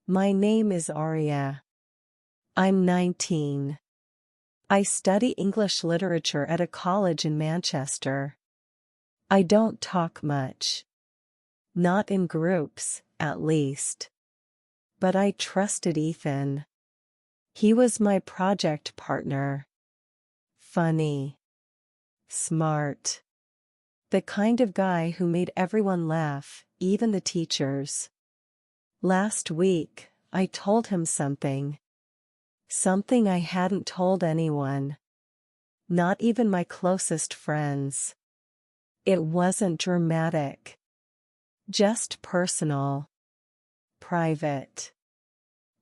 My name is Aria. I'm 19. I study English literature at a college in Manchester. I don't talk much. Not in groups, at least. But I trusted Ethan. He was my project partner. Funny. Smart. The kind of guy who made everyone laugh, even the teachers. Last week, I told him something. Something I hadn't told anyone. Not even my closest friends. It wasn't dramatic. Just personal. Private.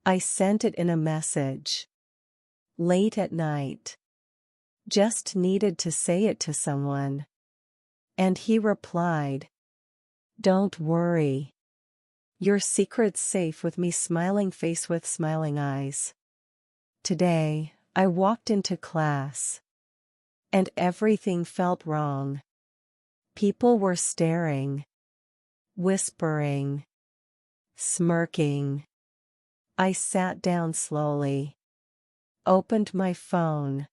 I sent it in a message. Late at night. Just needed to say it to someone. And he replied, "Don't worry. Your secret's safe with me." Smiling face with smiling eyes. Today, I walked into class. And everything felt wrong. People were staring. Whispering. Smirking. I sat down slowly. Opened my phone.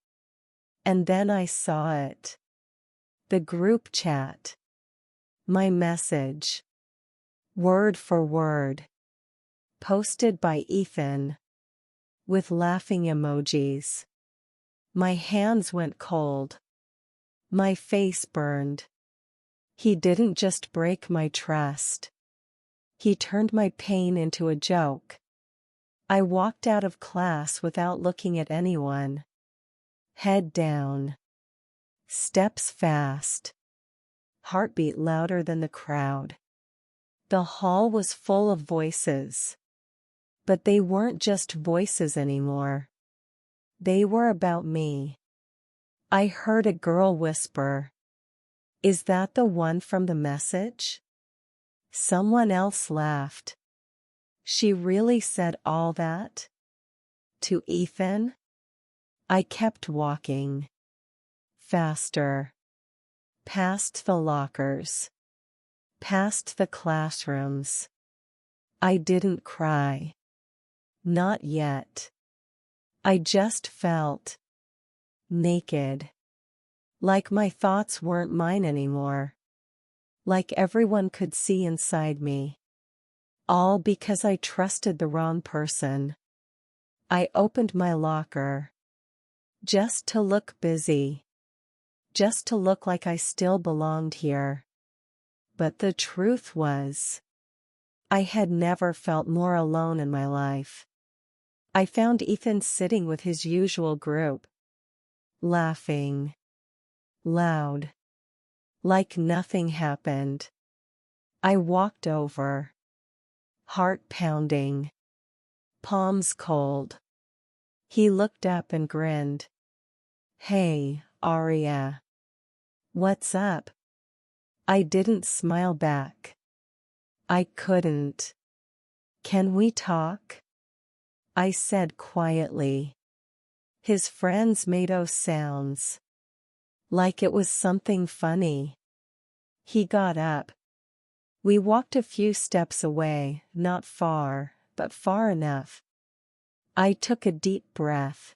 And then I saw it. The group chat. My message. Word for word. Posted by Ethan. With laughing emojis. My hands went cold. My face burned. He didn't just break my trust. He turned my pain into a joke. I walked out of class without looking at anyone. Head down. Steps fast. Heartbeat louder than the crowd. The hall was full of voices. But they weren't just voices anymore. They were about me. I heard a girl whisper, "Is that the one from the message?" Someone else laughed. She really said all that? To Ethan? I kept walking. Faster. Past the lockers. Past the classrooms. I didn't cry. Not yet. I just felt naked. Like my thoughts weren't mine anymore. Like everyone could see inside me. All because I trusted the wrong person. I opened my locker. Just to look busy. Just to look like I still belonged here. But the truth was, I had never felt more alone in my life. I found Ethan sitting with his usual group. Laughing. Loud. Like nothing happened. I walked over. Heart pounding. Palms cold. He looked up and grinned. "Hey, Aria. What's up?" I didn't smile back. I couldn't. "Can we talk?" I said quietly. His friends made sounds. Like it was something funny. He got up. We walked a few steps away, not far, but far enough. I took a deep breath.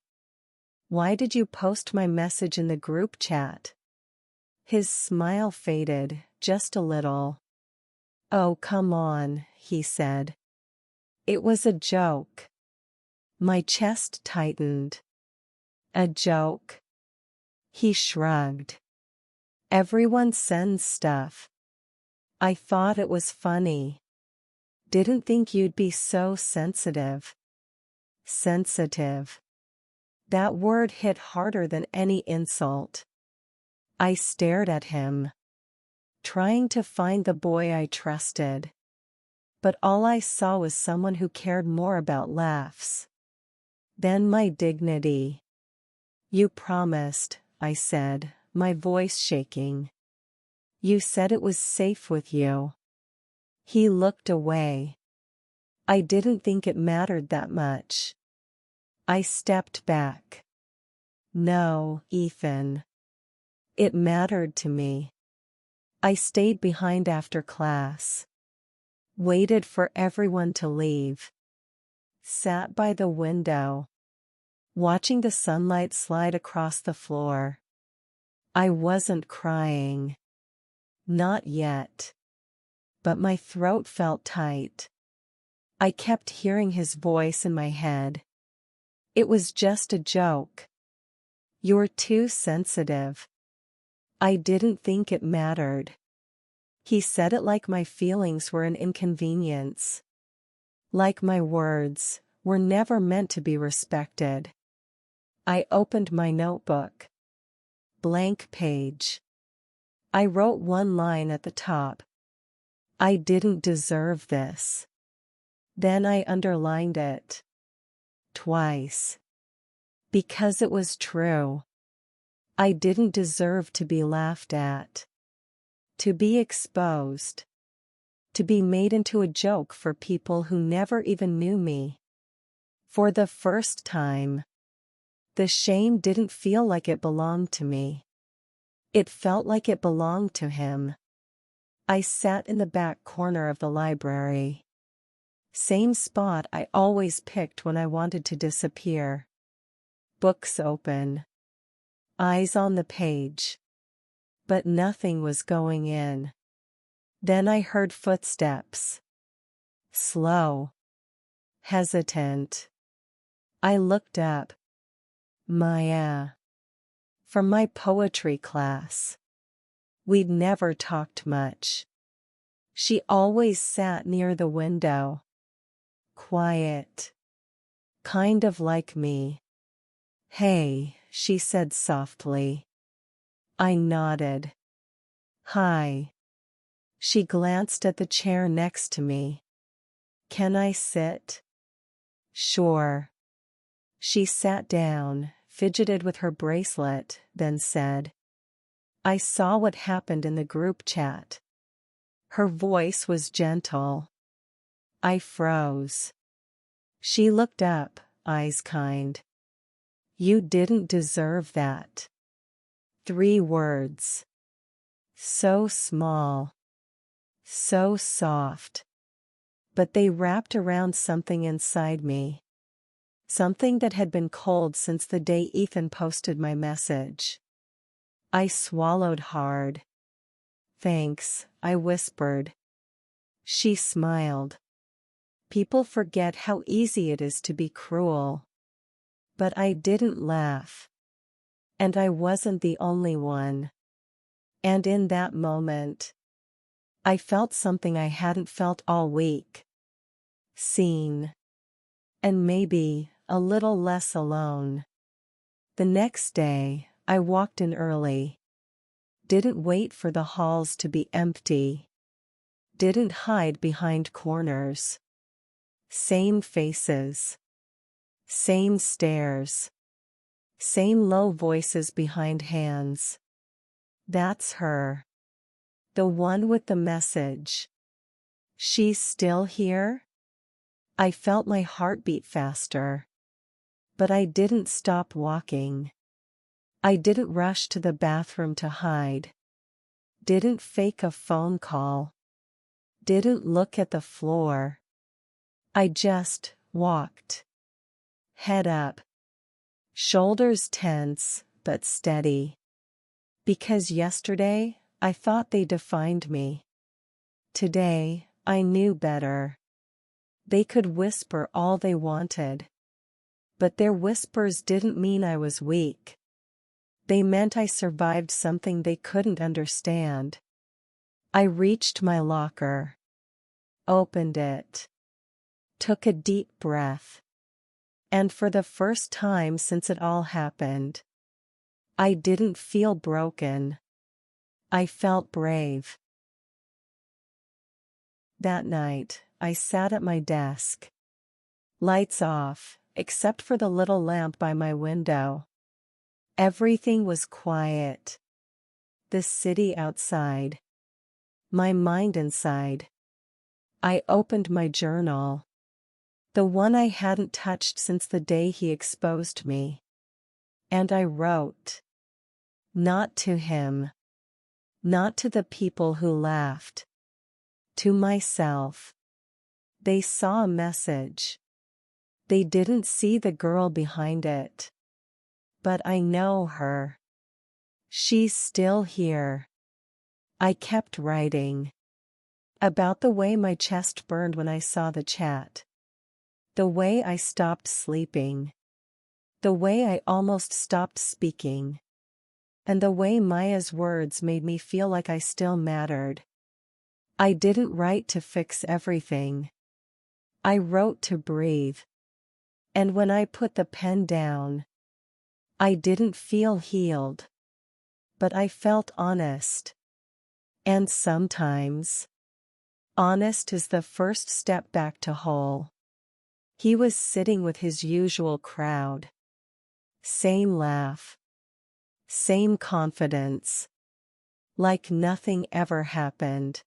"Why did you post my message in the group chat?" His smile faded, just a little. "Oh, come on," he said. "It was a joke." My chest tightened. A joke? He shrugged. "Everyone sends stuff." I thought it was funny. Didn't think you'd be so sensitive. Sensitive. That word hit harder than any insult. I stared at him. Trying to find the boy I trusted. But all I saw was someone who cared more about laughs than my dignity. "You promised," I said, my voice shaking. "You said it was safe with you." He looked away. I didn't think it mattered that much. I stepped back. "No, Ethan. It mattered to me." I stayed behind after class. Waited for everyone to leave. Sat by the window, watching the sunlight slide across the floor. I wasn't crying. Not yet. But my throat felt tight. I kept hearing his voice in my head. It was just a joke. You're too sensitive. I didn't think it mattered. He said it like my feelings were an inconvenience. Like my words were never meant to be respected. I opened my notebook. Blank page. I wrote one line at the top. I didn't deserve this. Then I underlined it. Twice. Because it was true. I didn't deserve to be laughed at. To be exposed. To be made into a joke for people who never even knew me. For the first time, the shame didn't feel like it belonged to me. It felt like it belonged to him. I sat in the back corner of the library. Same spot I always picked when I wanted to disappear. Books open. Eyes on the page. But nothing was going in. Then I heard footsteps. Slow. Hesitant. I looked up. Maya. From my poetry class. We'd never talked much. She always sat near the window. Quiet. Kind of like me. Hey, she said softly. I nodded. Hi. She glanced at the chair next to me. Can I sit? Sure. She sat down, fidgeted with her bracelet, then said, I saw what happened in the group chat. Her voice was gentle. I froze. She looked up, eyes kind. You didn't deserve that. 3 words. So small. So soft. But they wrapped around something inside me. Something that had been cold since the day Ethan posted my message. I swallowed hard. Thanks, I whispered. She smiled. People forget how easy it is to be cruel. But I didn't laugh. And I wasn't the only one. And in that moment, I felt something I hadn't felt all week. Seen. And maybe a little less alone. The next day, I walked in early. Didn't wait for the halls to be empty. Didn't hide behind corners. Same faces. Same stares. Same low voices behind hands. That's her. The one with the message. She's still here? I felt my heart beat faster. But I didn't stop walking. I didn't rush to the bathroom to hide. Didn't fake a phone call. Didn't look at the floor. I just walked. Head up. Shoulders tense, but steady. Because yesterday, I thought they defined me. Today, I knew better. They could whisper all they wanted. But their whispers didn't mean I was weak. They meant I survived something they couldn't understand. I reached my locker. Opened it. Took a deep breath. And for the first time since it all happened, I didn't feel broken. I felt brave. That night, I sat at my desk. Lights off, except for the little lamp by my window. Everything was quiet. The city outside. My mind inside. I opened my journal. The one I hadn't touched since the day he exposed me. And I wrote. Not to him. Not to the people who laughed. To myself. They saw a message. They didn't see the girl behind it. But I know her. She's still here. I kept writing. About the way my chest burned when I saw the chat. The way I stopped sleeping. The way I almost stopped speaking. And the way Maya's words made me feel like I still mattered. I didn't write to fix everything. I wrote to breathe. And when I put the pen down, I didn't feel healed. But I felt honest. And sometimes, honest is the first step back to whole. He was sitting with his usual crowd. Same laugh. Same confidence. Like nothing ever happened.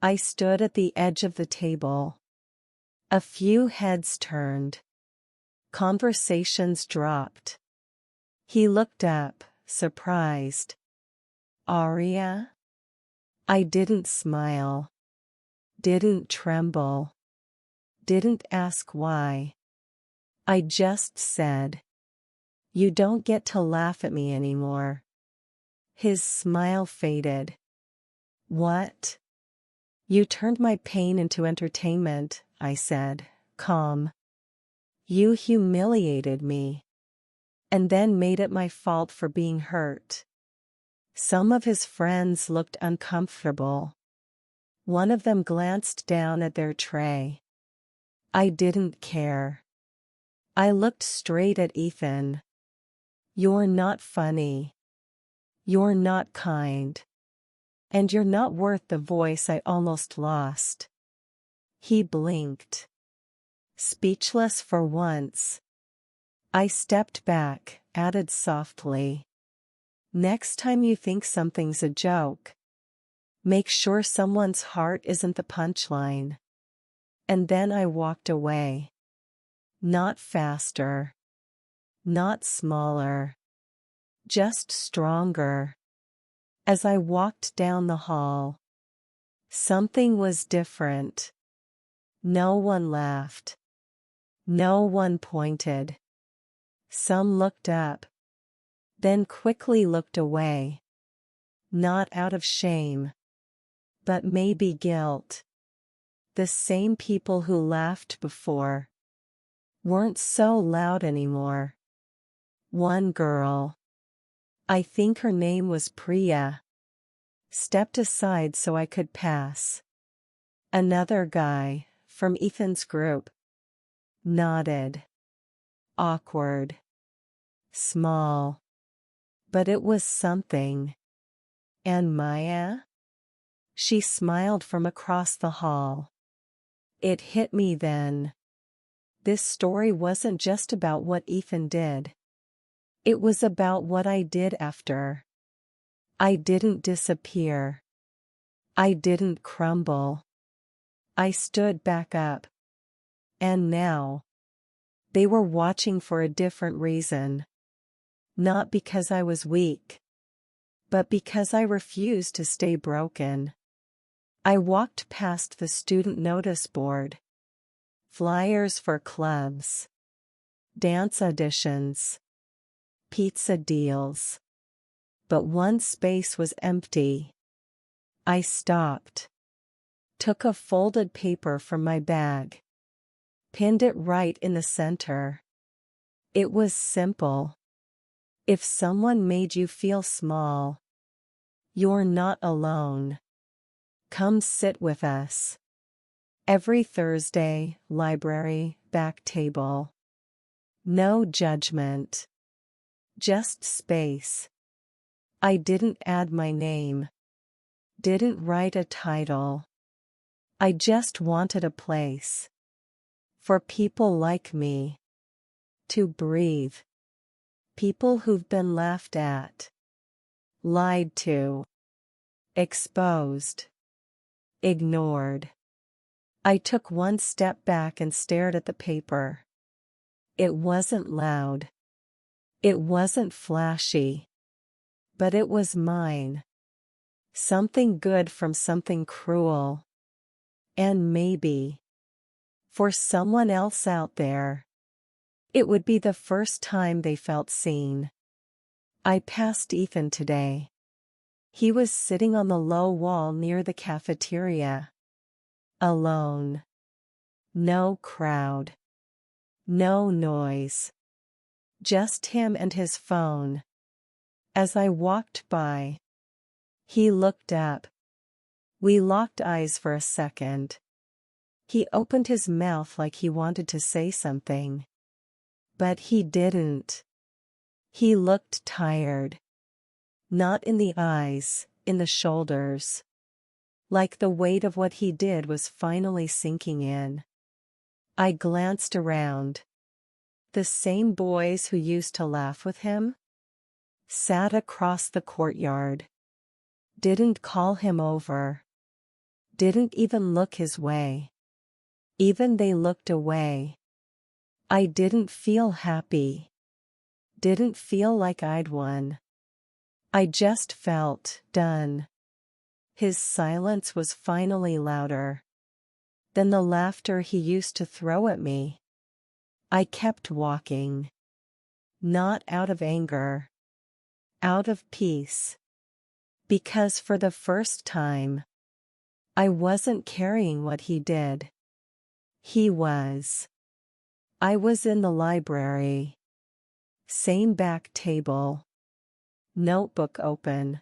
I stood at the edge of the table. A few heads turned. Conversations dropped. He looked up, surprised. Aria? I didn't smile. Didn't tremble. Didn't ask why. I just said, "You don't get to laugh at me anymore." His smile faded. What? You turned my pain into entertainment, I said, calm. You humiliated me. And then made it my fault for being hurt. Some of his friends looked uncomfortable. One of them glanced down at their tray. I didn't care. I looked straight at Ethan. You're not funny. You're not kind. And you're not worth the voice I almost lost. He blinked. Speechless for once. I stepped back, added softly. Next time you think something's a joke, make sure someone's heart isn't the punchline. And then I walked away. Not faster. Not smaller. Just stronger. As I walked down the hall, something was different. No one laughed. No one pointed. Some looked up, then quickly looked away. Not out of shame, but maybe guilt. The same people who laughed before weren't so loud anymore. One girl, I think her name was Priya, stepped aside so I could pass. Another guy, from Ethan's group, nodded. Awkward. Small. But it was something. And Maya? She smiled from across the hall. It hit me then. This story wasn't just about what Ethan did. It was about what I did after. I didn't disappear. I didn't crumble. I stood back up. And now, they were watching for a different reason. Not because I was weak, but because I refused to stay broken. I walked past the student notice board. Flyers for clubs. Dance auditions. Pizza deals. But one space was empty. I stopped. Took a folded paper from my bag. Pinned it right in the center. It was simple. If someone made you feel small, you're not alone. Come sit with us. Every Thursday, library, back table. No judgment. Just space. I didn't add my name. Didn't write a title. I just wanted a place. For people like me. To breathe. People who've been laughed at. Lied to. Exposed. Ignored. I took one step back and stared at the paper. It wasn't loud. It wasn't flashy. But it was mine. Something good from something cruel. And maybe, for someone else out there, It would be the first time they felt seen. I passed Ethan today. He was sitting on the low wall near the cafeteria. Alone. No crowd. No noise. Just him and his phone. As I walked by, he looked up. We locked eyes for a second. He opened his mouth like he wanted to say something. But he didn't. He looked tired. Not in the eyes, in the shoulders. Like the weight of what he did was finally sinking in. I glanced around. The same boys who used to laugh with him sat across the courtyard. Didn't call him over. Didn't even look his way. Even they looked away. I didn't feel happy. Didn't feel like I'd won. I just felt done. His silence was finally louder than the laughter he used to throw at me. I kept walking. Not out of anger. Out of peace. Because for the first time, I wasn't carrying what he did. He was. I was in the library. Same back table. Notebook open.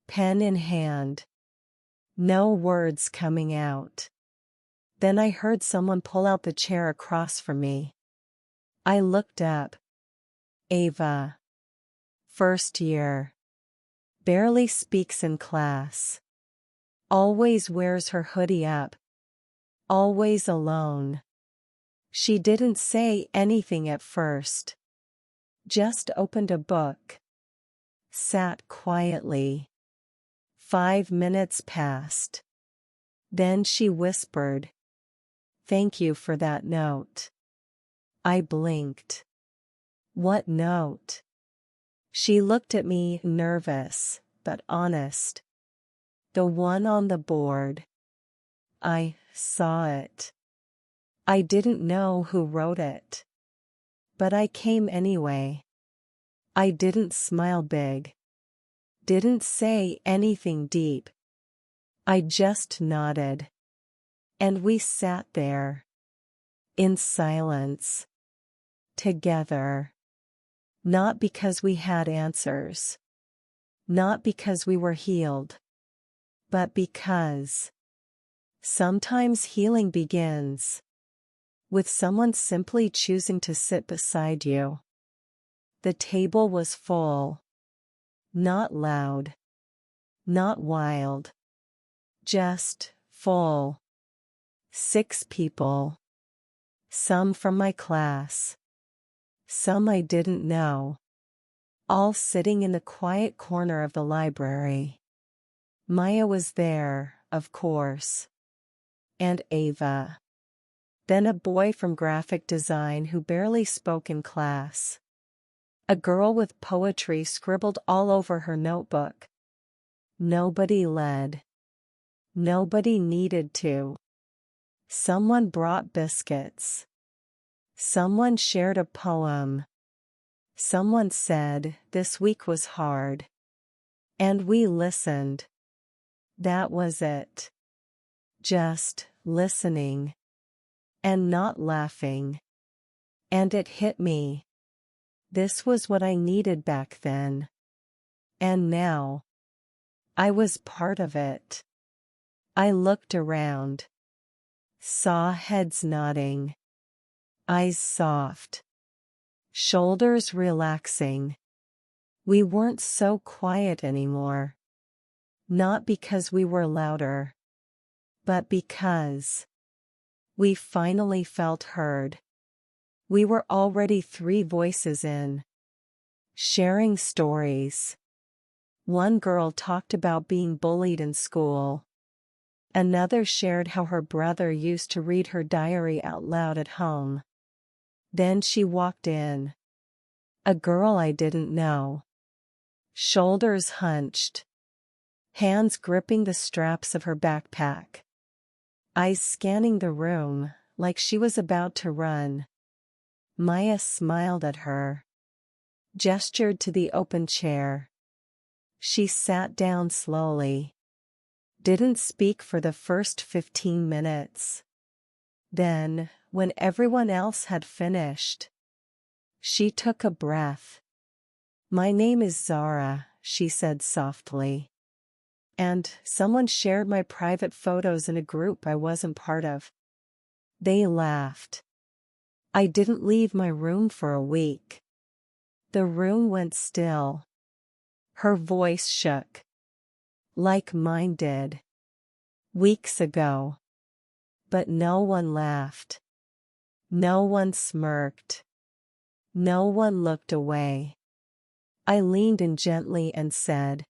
Pen in hand. No words coming out. Then I heard someone pull out the chair across from me. I looked up. Ava. First year. Barely speaks in class. Always wears her hoodie up. Always alone. She didn't say anything at first. Just opened a book. Sat quietly. 5 minutes passed. Then she whispered, "Thank you for that note." I blinked. What note? She looked at me, nervous, but honest. The one on the board. I saw it. I didn't know who wrote it. But I came anyway. I didn't smile big. Didn't say anything deep. I just nodded. And we sat there. In silence. Together. Not because we had answers. Not because we were healed. But because sometimes healing begins with someone simply choosing to sit beside you. The table was full. Not loud. Not wild. Just full. 6 people. Some from my class. Some I didn't know. All sitting in the quiet corner of the library. Maya was there, of course. And Ava. Then a boy from graphic design who barely spoke in class. A girl with poetry scribbled all over her notebook. Nobody led. Nobody needed to. Someone brought biscuits. Someone shared a poem. Someone said, "This week was hard." And we listened. That was it. Just listening. And not laughing. And it hit me. This was what I needed back then. And now, I was part of it. I looked around. Saw heads nodding. Eyes soft. Shoulders relaxing. We weren't so quiet anymore. Not because we were louder. But because we finally felt heard. We were already 3 voices in. Sharing stories. One girl talked about being bullied in school. Another shared how her brother used to read her diary out loud at home. Then she walked in. A girl I didn't know. Shoulders hunched. Hands gripping the straps of her backpack. Eyes scanning the room, like she was about to run. Maya smiled at her, gestured to the open chair. She sat down slowly. Didn't speak for the first 15 minutes. Then, when everyone else had finished, she took a breath. "My name is Zara," she said softly. "And someone shared my private photos in a group I wasn't part of." They laughed. "I didn't leave my room for a week." The room went still. Her voice shook. "Like mine did. Weeks ago." But no one laughed. No one smirked. No one looked away. I leaned in gently and said,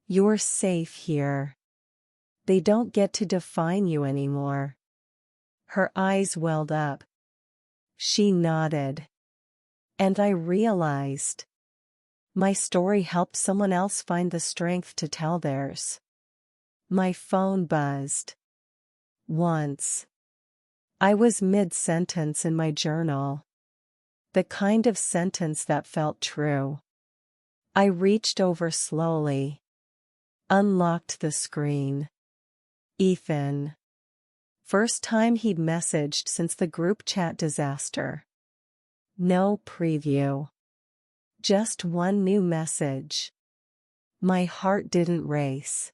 "You're safe here. They don't get to define you anymore." Her eyes welled up. She nodded. And I realized my story helped someone else find the strength to tell theirs. My phone buzzed. Once. I was mid-sentence in my journal. The kind of sentence that felt true. I reached over slowly. Unlocked the screen. Ethan. First time he'd messaged since the group chat disaster. No preview. Just one new message. My heart didn't race.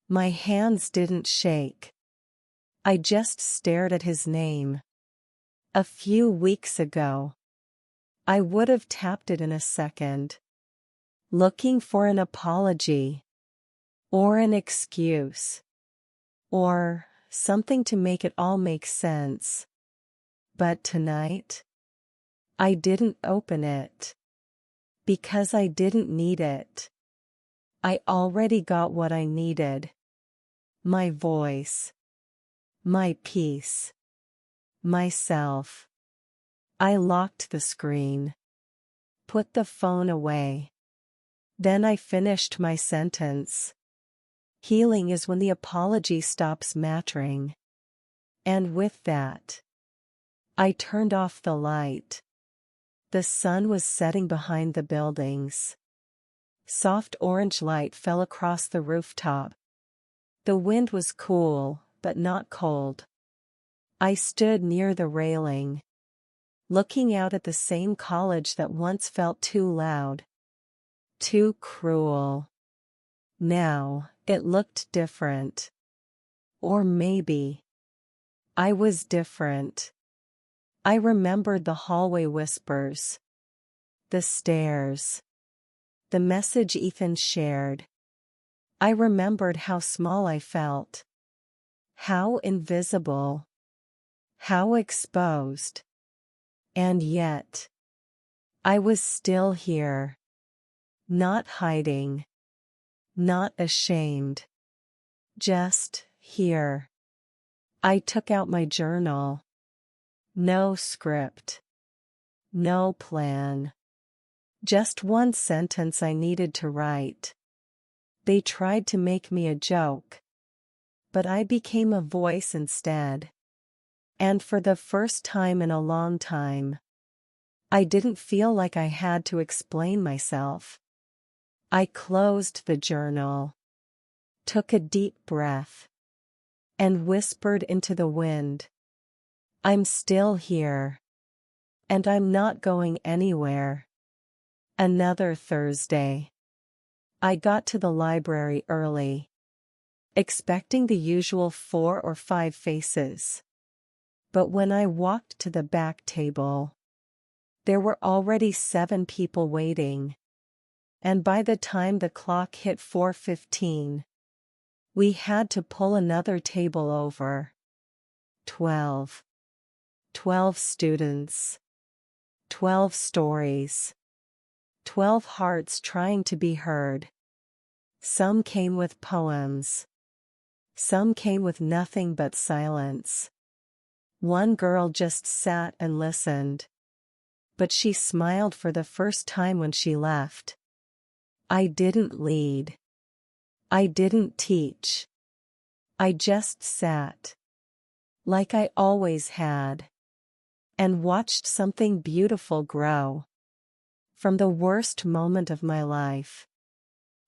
My hands didn't shake. I just stared at his name. A few weeks ago, I would have tapped it in a second. Looking for an apology. Or an excuse. Or something to make it all make sense. But tonight, I didn't open it. Because I didn't need it. I already got what I needed. My voice. My peace. Myself. I locked the screen. Put the phone away. Then I finished my sentence. Healing is when the apology stops mattering. And with that, I turned off the light. The sun was setting behind the buildings. Soft orange light fell across the rooftop. The wind was cool, but not cold. I stood near the railing, looking out at the same college that once felt too loud, too cruel. Now, it looked different. Or maybe I was different. I remembered the hallway whispers, the stairs, the message Ethan shared. I remembered how small I felt. How invisible. How exposed. And yet, I was still here. Not hiding. Not ashamed. Just here. I took out my journal. No script. No plan. Just one sentence I needed to write. They tried to make me a joke. But I became a voice instead. And for the first time in a long time, I didn't feel like I had to explain myself. I closed the journal, took a deep breath, and whispered into the wind. I'm still here. And I'm not going anywhere. Another Thursday. I got to the library early, expecting the usual 4 or 5 faces. But when I walked to the back table, there were already 7 people waiting. And by the time the clock hit 4:15, we had to pull another table over. 12. 12 students. 12 stories. 12 hearts trying to be heard. Some came with poems. Some came with nothing but silence. One girl just sat and listened. But she smiled for the first time when she left. I didn't lead. I didn't teach. I just sat. Like I always had. and watched something beautiful grow. From the worst moment of my life.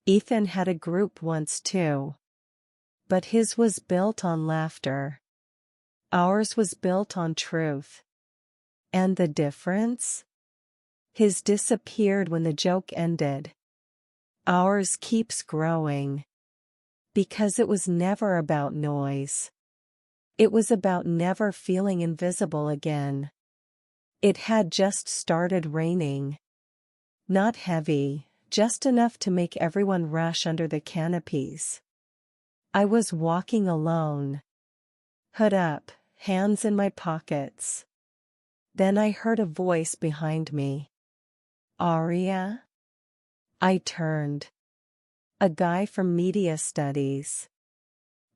Ethan had a group once too. But his was built on laughter. Ours was built on truth. And the difference? His disappeared when the joke ended. Ours keeps growing. Because it was never about noise. It was about never feeling invisible again. It had just started raining. Not heavy, just enough to make everyone rush under the canopies. I was walking alone. Hood up, hands in my pockets. Then I heard a voice behind me. Aria? I turned. A guy from media studies.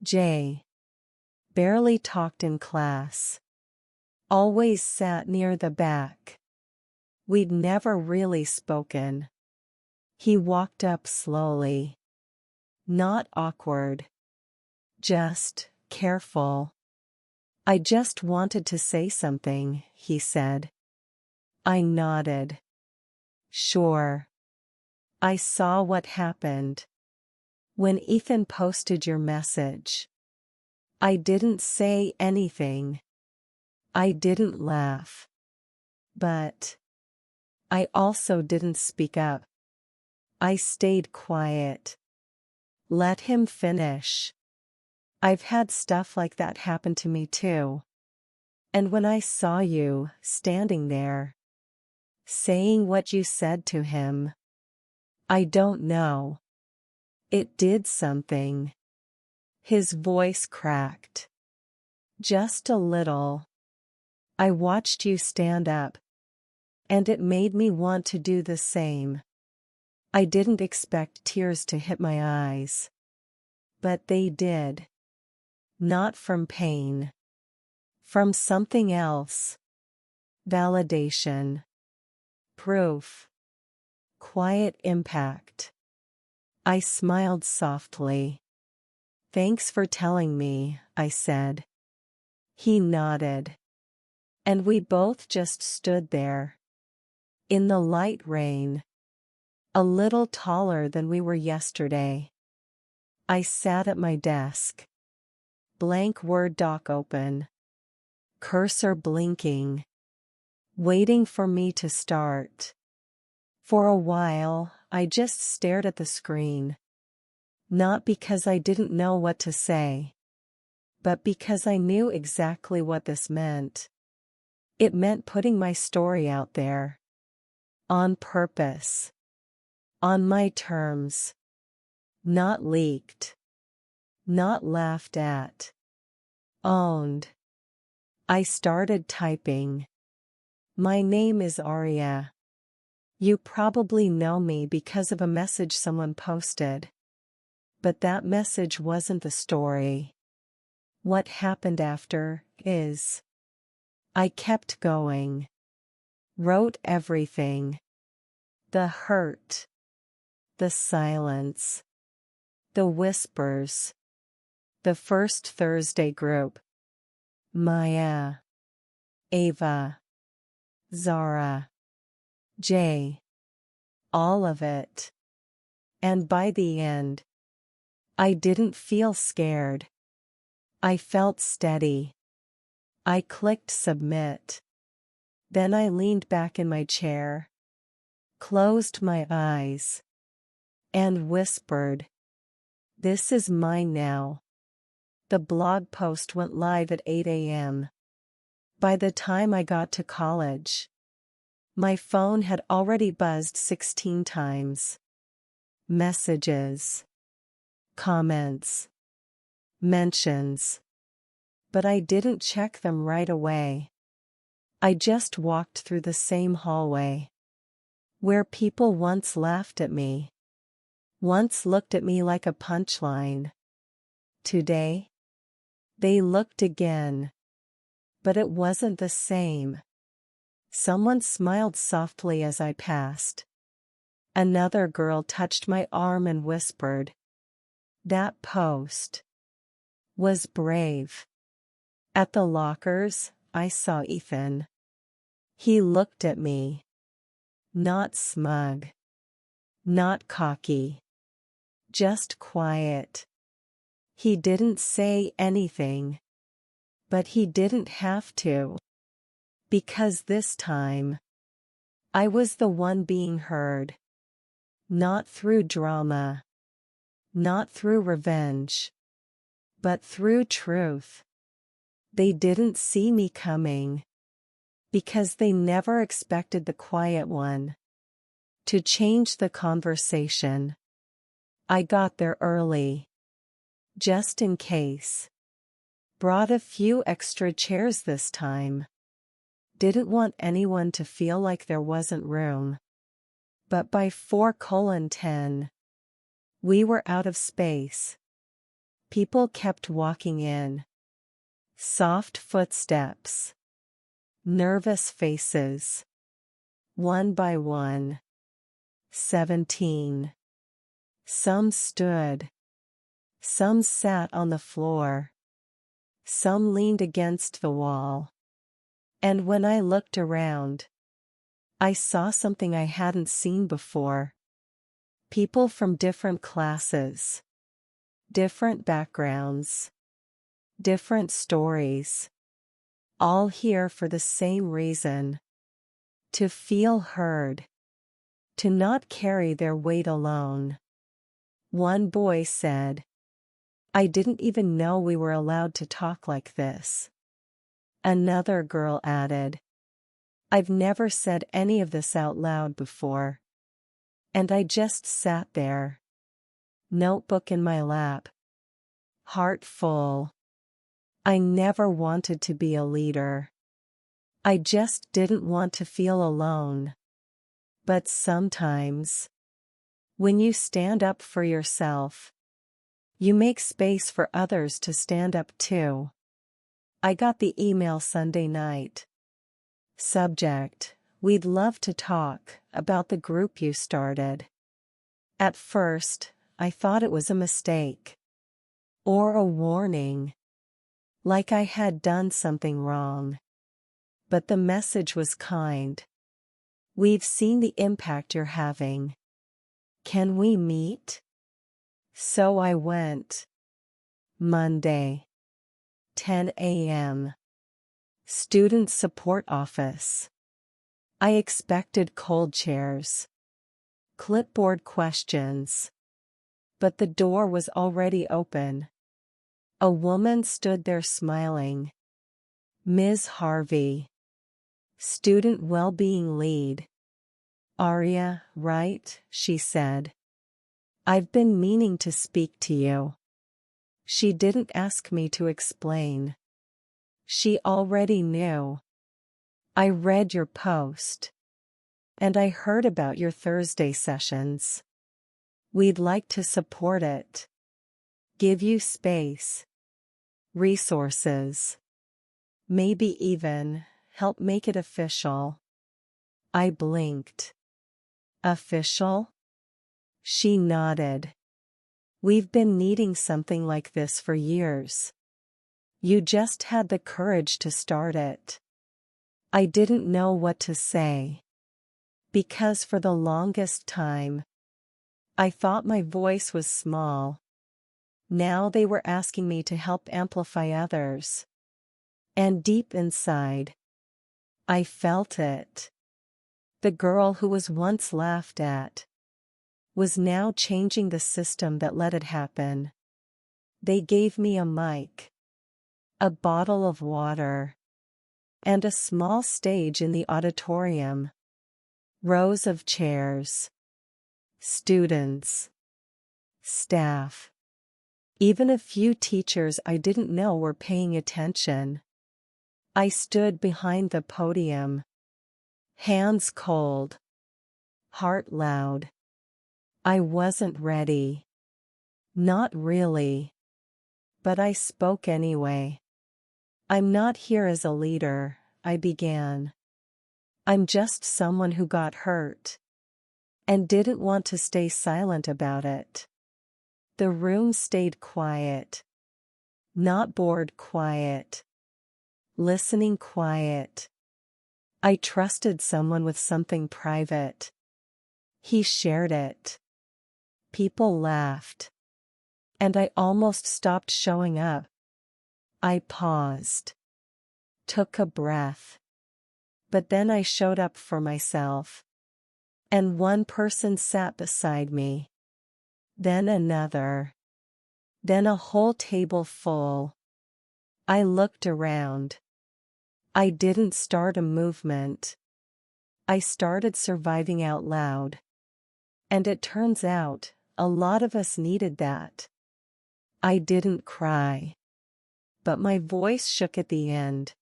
Jay. Barely talked in class. Always sat near the back. We'd never really spoken. He walked up slowly. Not awkward. Just careful. I just wanted to say something, he said. I nodded. Sure. I saw what happened. When Ethan posted your message. I didn't say anything. I didn't laugh. But I also didn't speak up. I stayed quiet. Let him finish. I've had stuff like that happen to me too. And when I saw you standing there, saying what you said to him, I don't know. It did something. His voice cracked. Just a little. I watched you stand up. And it made me want to do the same. I didn't expect tears to hit my eyes. But they did. Not from pain. From something else. Validation. Proof. Quiet impact. I smiled softly. Thanks for telling me, I said. He nodded. And we both just stood there. In the light rain. A little taller than we were yesterday. I sat at my desk. Blank Word doc open. Cursor blinking. Waiting for me to start. For a while, I just stared at the screen. Not because I didn't know what to say. But because I knew exactly what this meant. It meant putting my story out there. On purpose. On my terms. Not leaked. Not laughed at. Owned. I started typing. My name is Aria. You probably know me because of a message someone posted. But that message wasn't the story. What happened after is. I kept going. Wrote everything. The hurt. The silence. The whispers. The first Thursday group. Maya. Ava. Zara. Jay. All of it. And by the end, I didn't feel scared. I felt steady. I clicked submit. Then I leaned back in my chair. Closed my eyes. And whispered. This is mine now. The blog post went live at 8 a.m. By the time I got to college, my phone had already buzzed 16 times. Messages. Comments. Mentions. But I didn't check them right away. I just walked through the same hallway. Where people once laughed at me. Once looked at me like a punchline. Today, they looked again. But it wasn't the same. Someone smiled softly as I passed. Another girl touched my arm and whispered. That post was brave. At the lockers, I saw Ethan. He looked at me. Not smug. Not cocky. Just quiet. He didn't say anything. But he didn't have to. Because this time, I was the one being heard. Not through drama. Not through revenge. But through truth. They didn't see me coming. Because they never expected the quiet one to change the conversation. I got there early. Just in case. Brought a few extra chairs this time. Didn't want anyone to feel like there wasn't room. But by 4:10, we were out of space. People kept walking in. Soft footsteps. Nervous faces. One by one. 17. Some stood. Some sat on the floor. Some leaned against the wall. And when I looked around, I saw something I hadn't seen before. People from different classes. Different backgrounds. Different stories. All here for the same reason. To feel heard. To not carry their weight alone. One boy said, "I didn't even know we were allowed to talk like this." Another girl added, "I've never said any of this out loud before." And I just sat there. Notebook in my lap. Heart full. I never wanted to be a leader. I just didn't want to feel alone. But sometimes, when you stand up for yourself, you make space for others to stand up too. I got the email Sunday night. Subject: "We'd love to talk about the group you started." At first, I thought it was a mistake. Or a warning. Like I had done something wrong. But the message was kind. "We've seen the impact you're having. Can we meet?" So I went. Monday. 10 a.m. Student Support Office. I expected cold chairs. Clipboard questions. But the door was already open. A woman stood there smiling. Ms. Harvey. Student Well-being Lead. "Aria, right?" she said. "I've been meaning to speak to you." She didn't ask me to explain. She already knew. "I read your post. And I heard about your Thursday sessions. We'd like to support it. Give you space. Resources. Maybe even help make it official." I blinked. "Official?" She nodded. "We've been needing something like this for years. You just had the courage to start it." I didn't know what to say. Because for the longest time, I thought my voice was small. Now they were asking me to help amplify others. And deep inside, I felt it. The girl who was once laughed at was now changing the system that let it happen. They gave me a mic, a bottle of water, and a small stage in the auditorium. Rows of chairs. Students. Staff. Even a few teachers I didn't know were paying attention. I stood behind the podium. Hands cold. Heart loud. I wasn't ready. Not really. But I spoke anyway. "I'm not here as a leader," I began. "I'm just someone who got hurt. And didn't want to stay silent about it." The room stayed quiet. Not bored quiet. Listening quiet. I trusted someone with something private. He shared it. People laughed. And I almost stopped showing up. I paused. Took a breath. But then I showed up for myself. And one person sat beside me. Then another. Then a whole table full. I looked around. I didn't start a movement. I started surviving out loud. And it turns out, a lot of us needed that. I didn't cry. But my voice shook at the end.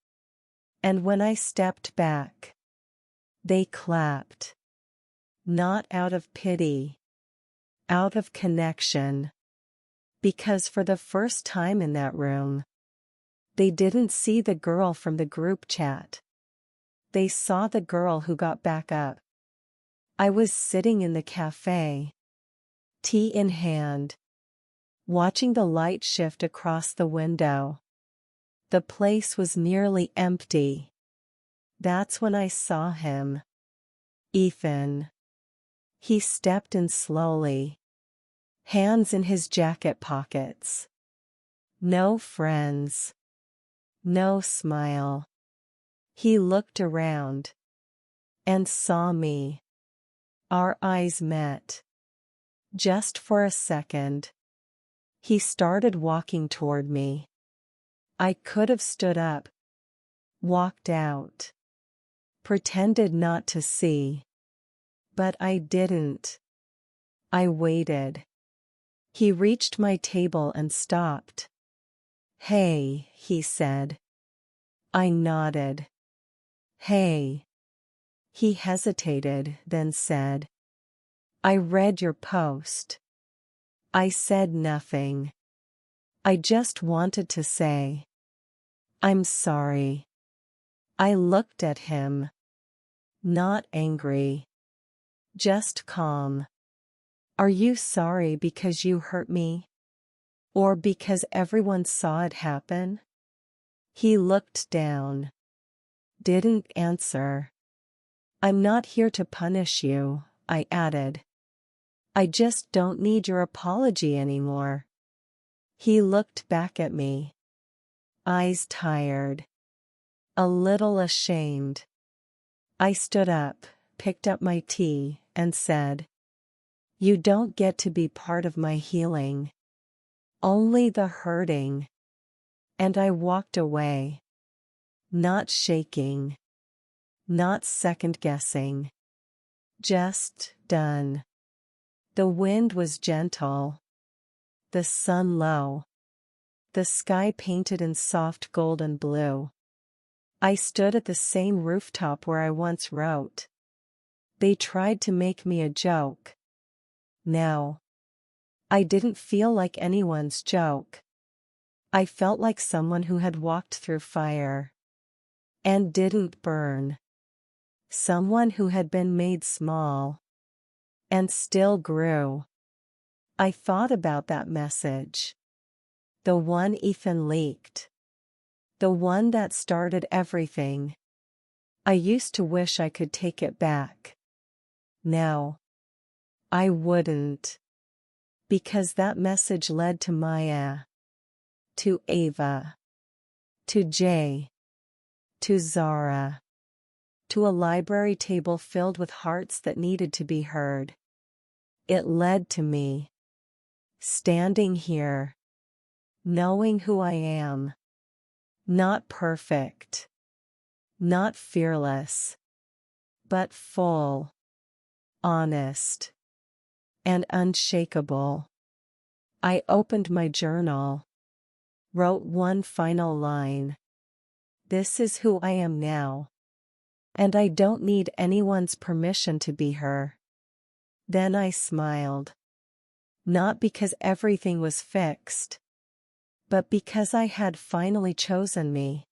And when I stepped back, they clapped. Not out of pity. Out of connection. Because for the first time in that room, they didn't see the girl from the group chat. They saw the girl who got back up. I was sitting in the cafe, tea in hand, watching the light shift across the window. The place was nearly empty. That's when I saw him. Ethan. He stepped in slowly, hands in his jacket pockets. No friends. No smile. He looked around. And saw me. Our eyes met. Just for a second. He started walking toward me. I could have stood up. Walked out. Pretended not to see. But I didn't. I waited. He reached my table and stopped. Hey, he said. I nodded. Hey. He hesitated, then said. I read your post. I said nothing. I just wanted to say. I'm sorry. I looked at him. Not angry. Just calm. Are you sorry because you hurt me? Or because everyone saw it happen? He looked down. Didn't answer. I'm not here to punish you, I added. I just don't need your apology anymore. He looked back at me. Eyes tired. A little ashamed. I stood up, picked up my tea, and said, You don't get to be part of my healing. Only the hurting. And I walked away. Not shaking. Not second-guessing. Just done. The wind was gentle. The sun low. The sky painted in soft golden blue. I stood at the same rooftop where I once wrote. They tried to make me a joke. No. I didn't feel like anyone's joke. I felt like someone who had walked through fire. And didn't burn. Someone who had been made small. And still grew. I thought about that message. The one Ethan leaked. The one that started everything. I used to wish I could take it back. No. I wouldn't. Because that message led to Maya. To Ava. To Jay. To Zara. To a library table filled with hearts that needed to be heard. It led to me. Standing here. Knowing who I am. Not perfect. Not fearless. But full. Honest. And unshakable. I opened my journal. Wrote one final line. This is who I am now. And I don't need anyone's permission to be her. Then I smiled. Not because everything was fixed. But because I had finally chosen me.